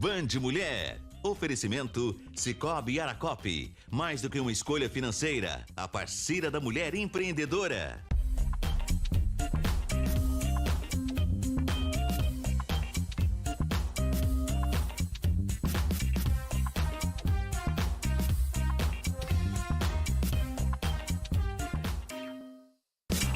Band Mulher. Oferecimento Sicoob Aracop. Mais do que uma escolha financeira, a parceira da mulher empreendedora.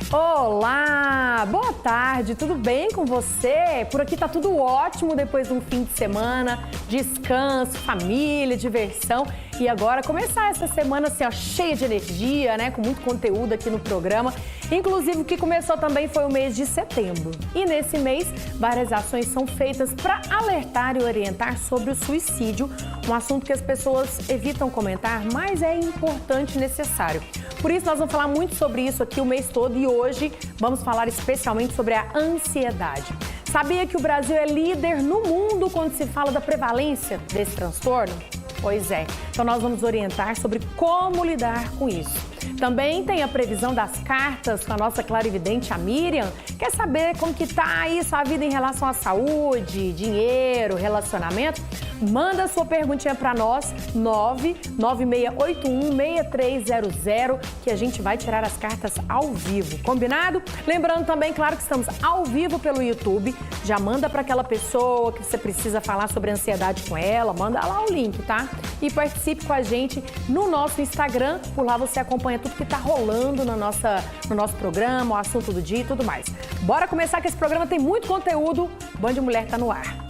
Olá, boa tarde, tudo bem com você? Por aqui tá tudo ótimo depois de um fim de semana, descanso, família, diversão e agora começar essa semana assim, ó, cheia de energia, né? Com muito conteúdo aqui no programa. Inclusive o que começou também foi o mês de setembro. E nesse mês, várias ações são feitas para alertar e orientar sobre o suicídio, um assunto que as pessoas evitam comentar, mas é importante e necessário. Por isso nós vamos falar muito sobre isso aqui o mês todo e hoje vamos falar especialmente sobre a ansiedade. Sabia que o Brasil é líder no mundo quando se fala da prevalência desse transtorno? Pois é, então nós vamos orientar sobre como lidar com isso. Também tem a previsão das cartas com a nossa clarividente, a Miriam. Quer saber como que tá aí sua vida em relação à saúde, dinheiro, relacionamento? Manda sua perguntinha para nós, 996816300, que a gente vai tirar as cartas ao vivo, combinado? Lembrando também, claro, que estamos ao vivo pelo YouTube. Já manda para aquela pessoa que você precisa falar sobre ansiedade com ela, manda lá o link, tá? E participe com a gente no nosso Instagram, por lá você acompanha tudo que tá rolando no nosso programa, o assunto do dia e tudo mais. Bora começar que esse programa tem muito conteúdo, Band Mulher tá no ar.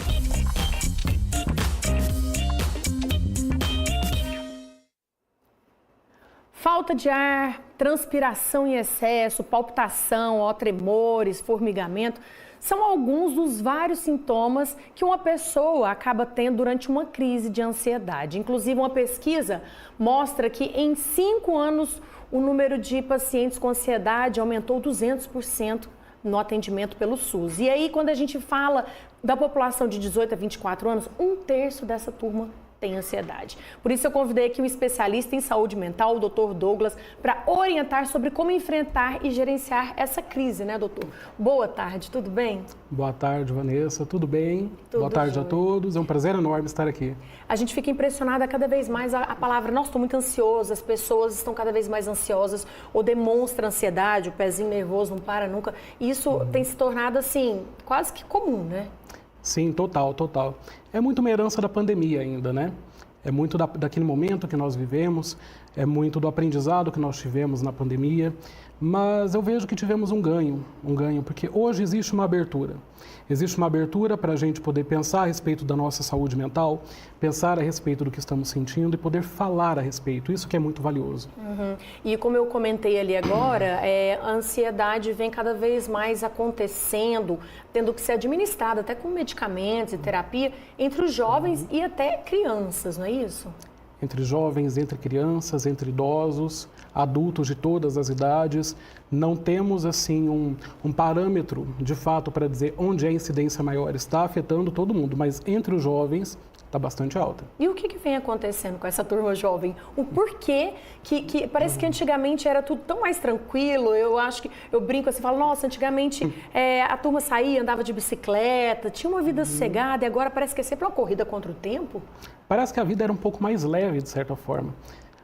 Falta de ar, transpiração em excesso, palpitação, tremores, formigamento, são alguns dos vários sintomas que uma pessoa acaba tendo durante uma crise de ansiedade. Inclusive, uma pesquisa mostra que em 5 anos o número de pacientes com ansiedade aumentou 200% no atendimento pelo SUS. E aí, quando a gente fala da população de 18 a 24 anos, 1/3 dessa turma tem ansiedade. Por isso eu convidei aqui um especialista em saúde mental, o Dr. Douglas, para orientar sobre como enfrentar e gerenciar essa crise, né, doutor? Boa tarde, tudo bem? Boa tarde, Vanessa, tudo bem? Tudo Boa tarde jóia. a todos, é um prazer enorme estar aqui. A gente fica impressionada cada vez mais a palavra, nossa, estou muito ansiosa, as pessoas estão cada vez mais ansiosas ou demonstram ansiedade, o pezinho nervoso não para nunca. E isso tem se tornado, assim, quase que comum, né? Sim, total. É muito uma herança da pandemia ainda, né? É muito daquele momento que nós vivemos, é muito do aprendizado que nós tivemos na pandemia, mas eu vejo que tivemos um ganho, porque hoje existe uma abertura. Existe uma abertura para a gente poder pensar a respeito da nossa saúde mental, pensar a respeito do que estamos sentindo e poder falar a respeito. Isso que é muito valioso. E como eu comentei ali agora, a ansiedade vem cada vez mais acontecendo, tendo que ser administrada até com medicamentos e terapia entre os jovens e até crianças, não é isso? Entre jovens, entre crianças, entre idosos, adultos de todas as idades. Não temos, assim, um parâmetro, de fato, para dizer onde a incidência maior está afetando todo mundo, mas entre os jovens está bastante alta. E o que vem acontecendo com essa turma jovem? O porquê que parece que antigamente era tudo tão mais tranquilo? Eu acho que, eu brinco assim, falo, nossa, antigamente a turma saía, andava de bicicleta, tinha uma vida sossegada e agora parece que é sempre uma corrida contra o tempo? Parece que a vida era um pouco mais leve, de certa forma.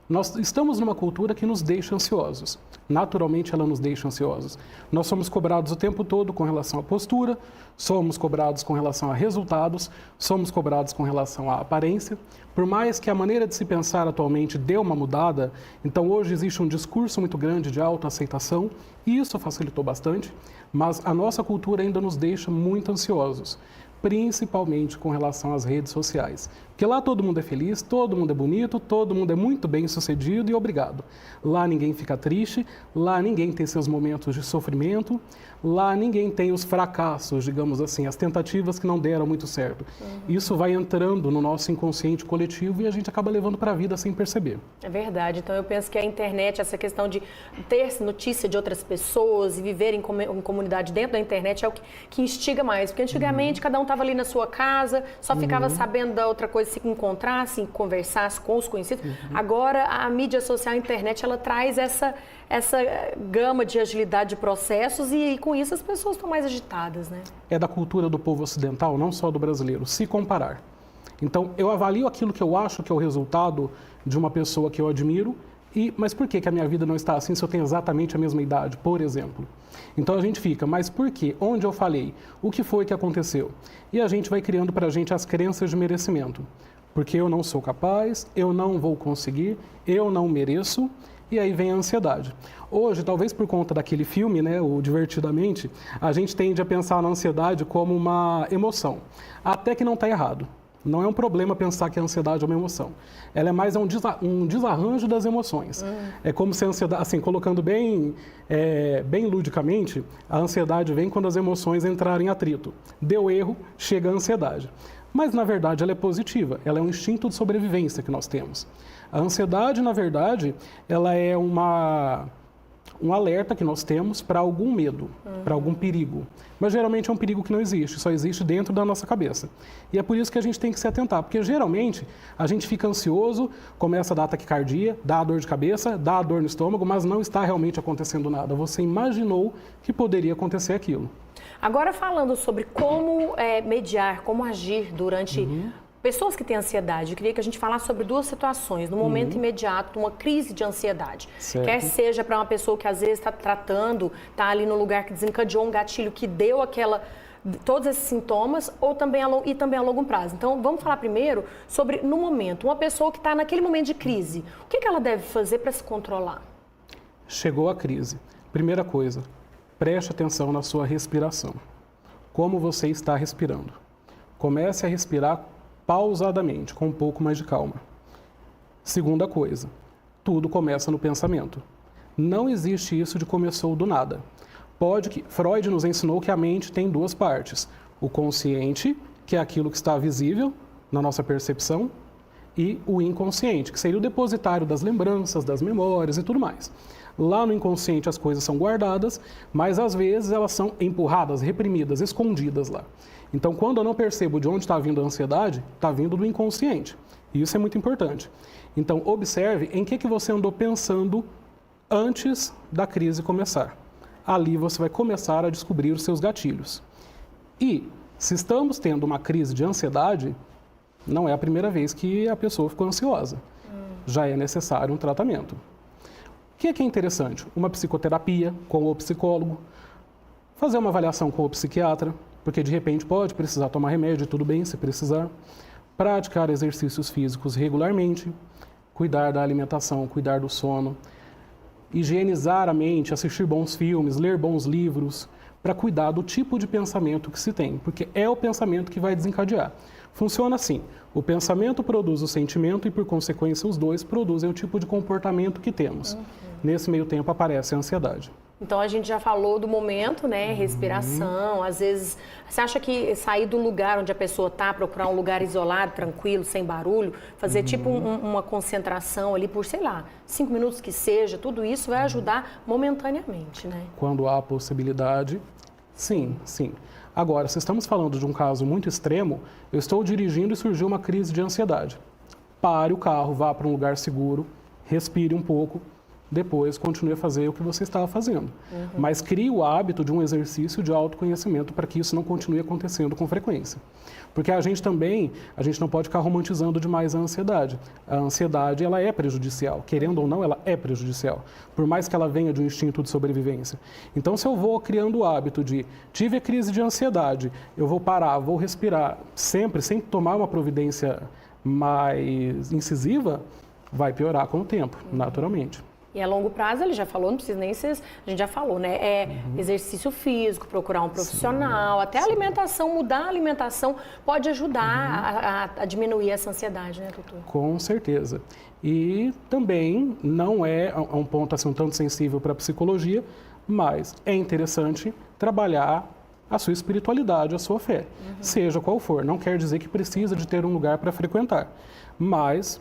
Nós estamos numa cultura que nos deixa ansiosos. Naturalmente, ela nos deixa ansiosos. Nós somos cobrados o tempo todo com relação à postura, somos cobrados com relação a resultados, somos cobrados com relação à aparência. Por mais que a maneira de se pensar atualmente dê uma mudada, então hoje existe um discurso muito grande de autoaceitação e isso facilitou bastante, mas a nossa cultura ainda nos deixa muito ansiosos, principalmente com relação às redes sociais. Porque lá todo mundo é feliz, todo mundo é bonito, todo mundo é muito bem sucedido e obrigado. Lá ninguém fica triste, lá ninguém tem seus momentos de sofrimento, lá ninguém tem os fracassos, digamos assim, as tentativas que não deram muito certo. Isso vai entrando no nosso inconsciente coletivo e a gente acaba levando para a vida sem perceber. É verdade, então eu penso que a internet, essa questão de ter notícia de outras pessoas e viver em comunidade dentro da internet é o que instiga mais. Porque antigamente cada um estava ali na sua casa, só ficava sabendo da outra coisa, se encontrasse, conversasse com os conhecidos. Agora a mídia social, a internet, ela traz essa gama de agilidade de processos e com isso as pessoas estão mais agitadas, né? É da cultura do povo ocidental, não só do brasileiro, se comparar. Então, eu avalio aquilo que eu acho que é o resultado de uma pessoa que eu admiro, mas por que a minha vida não está assim se eu tenho exatamente a mesma idade, por exemplo? Então a gente fica, mas por quê? Onde eu falhei? O que foi que aconteceu? E a gente vai criando para a gente as crenças de merecimento. Porque eu não sou capaz, eu não vou conseguir, eu não mereço, e aí vem a ansiedade. Hoje, talvez por conta daquele filme, né, o Divertidamente, a gente tende a pensar na ansiedade como uma emoção. Até que não está errado. Não é um problema pensar que a ansiedade é uma emoção. Ela é mais um desarranjo das emoções. É como se a ansiedade, assim, colocando bem ludicamente, a ansiedade vem quando as emoções entrarem em atrito. Deu erro, chega a ansiedade. Mas, na verdade, ela é positiva. Ela é um instinto de sobrevivência que nós temos. A ansiedade, na verdade, ela é um alerta que nós temos para algum medo, para algum perigo. Mas geralmente é um perigo que não existe, só existe dentro da nossa cabeça. E é por isso que a gente tem que se atentar, porque geralmente a gente fica ansioso, começa a dar taquicardia, dá dor de cabeça, dá dor no estômago, mas não está realmente acontecendo nada. Você imaginou que poderia acontecer aquilo. Agora falando sobre como mediar, como agir durante... Pessoas que têm ansiedade, eu queria que a gente falasse sobre duas situações. No momento imediato, uma crise de ansiedade. Certo. Quer seja para uma pessoa que às vezes está tratando, está ali no lugar que desencadeou um gatilho que deu todos esses sintomas, ou também a longo prazo. Então, vamos falar primeiro sobre, no momento, uma pessoa que está naquele momento de crise. O que ela deve fazer para se controlar? Chegou a crise. Primeira coisa, preste atenção na sua respiração. Como você está respirando. Comece a respirar pausadamente, com um pouco mais de calma. Segunda coisa, tudo começa no pensamento. Não existe isso de começou do nada. Freud nos ensinou que a mente tem duas partes. O consciente, que é aquilo que está visível na nossa percepção, e o inconsciente, que seria o depositário das lembranças, das memórias e tudo mais. Lá no inconsciente as coisas são guardadas, mas às vezes elas são empurradas, reprimidas, escondidas lá. Então, quando eu não percebo de onde está vindo a ansiedade, está vindo do inconsciente. E isso é muito importante. Então, observe em que você andou pensando antes da crise começar. Ali você vai começar a descobrir os seus gatilhos. E, se estamos tendo uma crise de ansiedade, não é a primeira vez que a pessoa ficou ansiosa. Já é necessário um tratamento. O que é interessante? Uma psicoterapia com o psicólogo, fazer uma avaliação com o psiquiatra, porque de repente pode precisar tomar remédio, tudo bem se precisar. Praticar exercícios físicos regularmente, cuidar da alimentação, cuidar do sono, higienizar a mente, assistir bons filmes, ler bons livros, para cuidar do tipo de pensamento que se tem, porque é o pensamento que vai desencadear. Funciona assim, o pensamento produz o sentimento e, por consequência, os dois produzem o tipo de comportamento que temos. Nesse meio tempo aparece a ansiedade. Então, a gente já falou do momento, né? Respiração, às vezes... Você acha que sair do lugar onde a pessoa está, procurar um lugar isolado, tranquilo, sem barulho, fazer tipo uma concentração ali por, sei lá, 5 minutos que seja, tudo isso vai ajudar momentaneamente, né? Quando há possibilidade, sim, sim. Agora, se estamos falando de um caso muito extremo, eu estou dirigindo e surgiu uma crise de ansiedade. Pare o carro, vá para um lugar seguro, respire um pouco, depois continue a fazer o que você estava fazendo. Mas crie o hábito de um exercício de autoconhecimento para que isso não continue acontecendo com frequência. Porque a gente não pode ficar romantizando demais a ansiedade. A ansiedade, ela é prejudicial. Querendo ou não, ela é prejudicial. Por mais que ela venha de um instinto de sobrevivência. Então, se eu vou criando o hábito de, tive a crise de ansiedade, eu vou parar, vou respirar, sempre, sem tomar uma providência mais incisiva, vai piorar com o tempo, naturalmente. E a longo prazo, ele já falou, não precisa nem ser, a gente já falou, né? Exercício físico, procurar um profissional, até a alimentação, mudar a alimentação pode ajudar a diminuir essa ansiedade, né, doutor? Com certeza. E também não é um ponto assim um tanto sensível para a psicologia, mas é interessante trabalhar a sua espiritualidade, a sua fé, seja qual for. Não quer dizer que precisa de ter um lugar para frequentar, mas...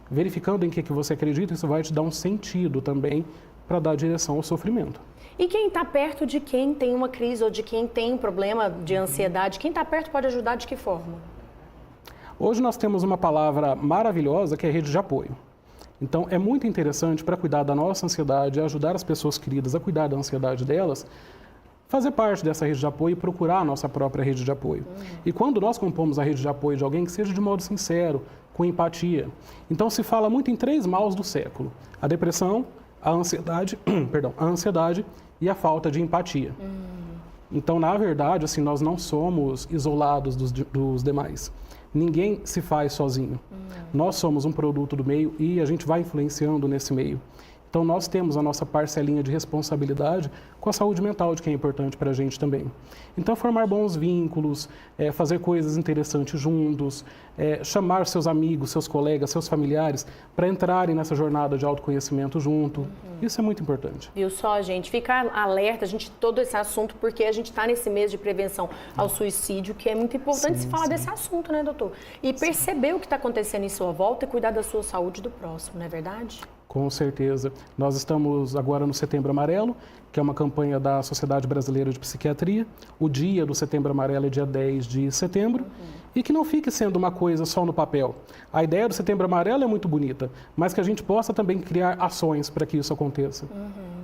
verificando em que você acredita, isso vai te dar um sentido também para dar direção ao sofrimento. E quem está perto de quem tem uma crise ou de quem tem um problema de ansiedade, quem está perto pode ajudar de que forma? Hoje nós temos uma palavra maravilhosa que é rede de apoio. Então é muito interessante para cuidar da nossa ansiedade, ajudar as pessoas queridas a cuidar da ansiedade delas, fazer parte dessa rede de apoio e procurar a nossa própria rede de apoio. E quando nós compomos a rede de apoio de alguém, que seja de modo sincero, com empatia. Então se fala muito em 3 males do século: a depressão, a ansiedade, a ansiedade e a falta de empatia. Então, na verdade, assim, nós não somos isolados dos demais. Ninguém se faz sozinho. Nós somos um produto do meio e a gente vai influenciando nesse meio. Então, nós temos a nossa parcelinha de responsabilidade com a saúde mental, de que é importante para a gente também. Então, formar bons vínculos, fazer coisas interessantes juntos, chamar seus amigos, seus colegas, seus familiares para entrarem nessa jornada de autoconhecimento junto. Isso é muito importante. Viu só, gente? Ficar alerta, todo esse assunto, porque a gente está nesse mês de prevenção ao suicídio, que é muito importante se falar desse assunto, né, doutor? E perceber o que está acontecendo em sua volta e cuidar da sua saúde e do próximo, não é verdade? Com certeza. Nós estamos agora no Setembro Amarelo, que é uma campanha da Sociedade Brasileira de Psiquiatria. O dia do Setembro Amarelo é dia 10 de setembro. E que não fique sendo uma coisa só no papel. A ideia do Setembro Amarelo é muito bonita, mas que a gente possa também criar ações para que isso aconteça.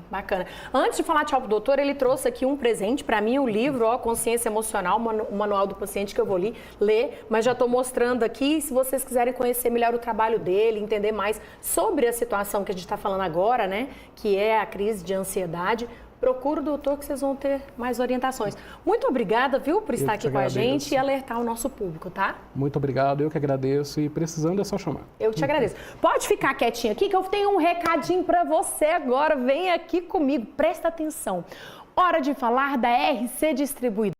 Bacana. Antes de falar tchau pro doutor, ele trouxe aqui um presente para mim, o livro, Consciência Emocional, o manual do paciente, que eu vou ler, mas já estou mostrando aqui. Se vocês quiserem conhecer melhor o trabalho dele, entender mais sobre a situação que a gente está falando agora, né, que é a crise de ansiedade, procura o doutor que vocês vão ter mais orientações. Muito obrigada, viu, por estar aqui com a gente e alertar o nosso público, tá? Muito obrigado, eu que agradeço, e precisando é só chamar. Eu te agradeço. Pode ficar quietinho aqui que eu tenho um recadinho para você agora. Vem aqui comigo, presta atenção. Hora de falar da RC Distribuidora.